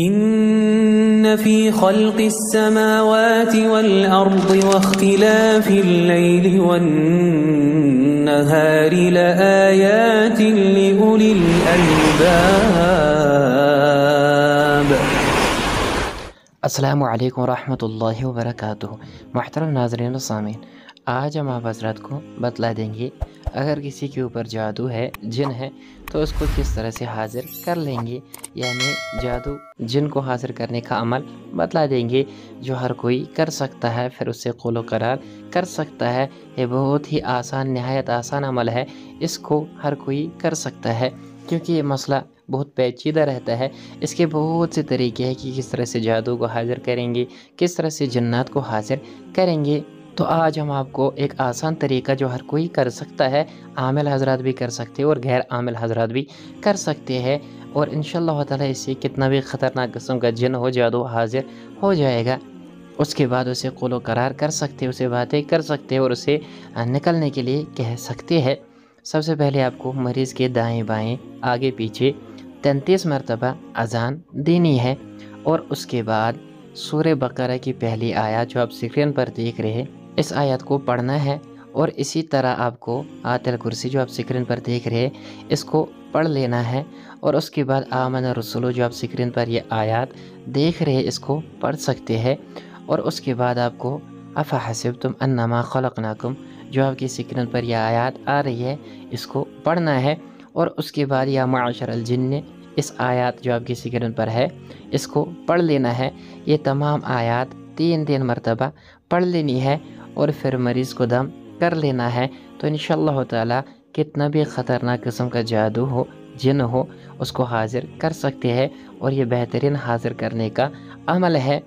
إن في خلق السماوات والأرض واختلاف الليل والنهار لآيات لأولي الألباب۔ السلام علیکم ورحمۃ اللہ وبرکاتہ۔ محترم ناظرین و سامعین، آج ہم آپ حضرات کو بتلا دیں گے اگر کسی کے اوپر جادو ہے، جن ہے، تو اس کو کس طرح سے حاضر کر لیں گے، یعنی جادو جن کو حاضر کرنے کا عمل بتلا دیں گے جو ہر کوئی کر سکتا ہے، پھر اس سے قول و قرار کر سکتا ہے۔ یہ بہت ہی آسان، نہایت آسان عمل ہے، اس کو ہر کوئی کر سکتا ہے کیونکہ یہ مسئلہ بہت پیچیدہ رہتا ہے۔ اس کے بہت سے طریقے ہیں کہ کس طرح سے جادو کو حاضر کریں گے، کس طرح سے جنات کو حاضر کریں گے۔ تو آج ہم آپ کو ایک آسان طریقہ جو ہر کوئی کر سکتا ہے، عامل حضرات بھی کر سکتے ہیں اور غیر عامل حضرات بھی کر سکتے ہیں، اور انشاءاللہ تعالی اس سے کتنا بھی خطرناک قسم کا جن ہو، جادو حاضر ہو جائے گا۔ اس کے بعد اسے قول و قرار کر سکتے ہیں، اسے باتیں کر سکتے ہیں اور اسے نکلنے کے لیے کہہ سکتے ہیں۔ سب سے پہلے آپ کو مریض کے دائیں بائیں، آگے پیچھے 33 مرتبہ اذان دینی ہے، اور اس کے بعد سورہ بقرہ کی پہلی آیت جو آپ اسکرین پر دیکھ رہے ہیں، اس آیت کو پڑھنا ہے، اور اسی طرح آپ کو آیت الکرسی جو آپ اسکرین پر دیکھ رہے ہیں اس کو پڑھ لینا ہے، اور اس کے بعد آمن الرسول جو آپ اسکرین پر یہ آیات دیکھ رہے ہیں اس کو پڑھ سکتے ہیں، اور اس کے بعد آپ کو افحسبتم انما خلقناکم جو آپ کی اسکرین پر یہ آیات آ رہی ہے اس کو پڑھنا ہے، اور اس کے بعد یا معاشر الجن اس آیات جو آپ کی اسکرین پر ہے اس کو پڑھ لینا ہے۔ یہ تمام آیات 3 مرتبہ پڑھ لینی ہے، اور پھر مریض کو دم کر لینا ہے، تو انشاءاللہ تعالی کتنا بھی خطرناک قسم کا جادو ہو، جن ہو، اس کو حاضر کر سکتے ہیں، اور یہ بہترین حاضر کرنے کا عمل ہے۔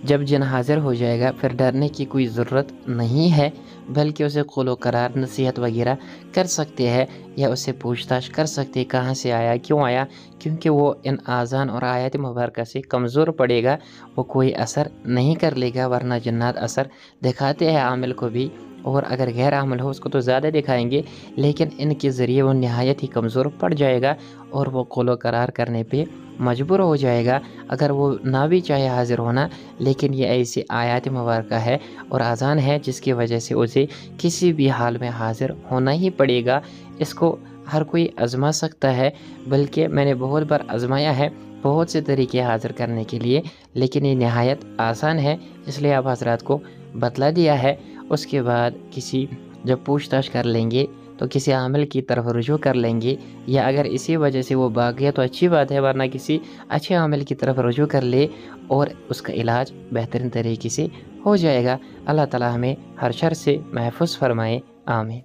جب جن حاضر ہو جائے گا پھر ڈرنے کی کوئی ضرورت نہیں ہے، بلکہ اسے قول و قرار، نصیحت وغیرہ کر سکتے ہیں، یا اسے پوچھ تاچھ کر سکتے ہیں کہاں سے آیا، کیوں آیا، کیونکہ وہ ان آذان اور آیات مبارکہ سے کمزور پڑے گا، وہ کوئی اثر نہیں کر لے گا، ورنہ جنات اثر دکھاتے ہیں عامل کو بھی، اور اگر غیر عامل ہو اس کو تو زیادہ دکھائیں گے، لیکن ان کے ذریعے وہ نہایت ہی کمزور پڑ جائے گا، اور وہ قول و قرار کرنے پہ مجبور ہو جائے گا، اگر وہ نہ بھی چاہے حاضر ہونا، لیکن یہ ایسی آیات مبارکہ ہے اور اذان ہے جس کی وجہ سے اسے کسی بھی حال میں حاضر ہونا ہی پڑے گا۔ اس کو ہر کوئی آزما سکتا ہے، بلکہ میں نے بہت بار آزمایا ہے، بہت سے طریقے حاضر کرنے کے لیے، لیکن یہ نہایت آسان ہے، اس لیے آپ حضرات کو بتلا دیا ہے۔ اس کے بعد جب پوچھ تاچھ کر لیں گے تو کسی عامل کی طرف رجوع کر لیں گے، یا اگر اسی وجہ سے وہ بھاگ گیا تو اچھی بات ہے، ورنہ کسی اچھے عامل کی طرف رجوع کر لے اور اس کا علاج بہترین طریقے سے ہو جائے گا۔ اللہ تعالی ہمیں ہر شر سے محفوظ فرمائے، آمین۔